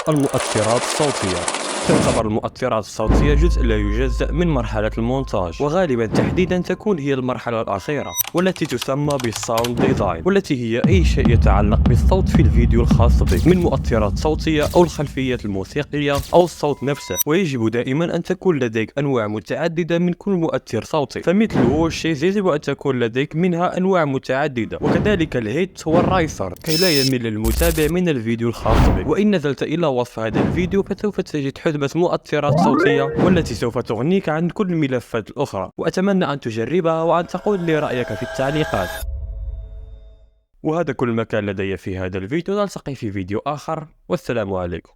المؤثرات الصوتية. تعتبر المؤثرات الصوتية جزء لا يجزأ من مرحلة المونتاج، وغالبا تحديدا تكون هي المرحلة الأخيرة والتي تسمى بالساوند ديزاين، والتي هي أي شيء يتعلق بالصوت في الفيديو الخاص بك من مؤثرات صوتية أو الخلفيات الموسيقية أو الصوت نفسه. ويجب دائما أن تكون لديك أنواع متعددة من كل مؤثر صوتي، فمثل ووشيز يجب أن تكون لديك منها أنواع متعددة، وكذلك الهيت والرايسر كي لا يمل المتابع من الفيديو الخاص بك. وإن نزلت إلى وصف هذا الفيديو فسوف تجد حزمة مؤثرات صوتية والتي سوف تغنيك عن كل الملفات الأخرى، وأتمنى أن تجربها وأن تقول لي رأيك في التعليقات. وهذا كل ما كان لدي في هذا الفيديو، نلتقي في فيديو آخر والسلام عليكم.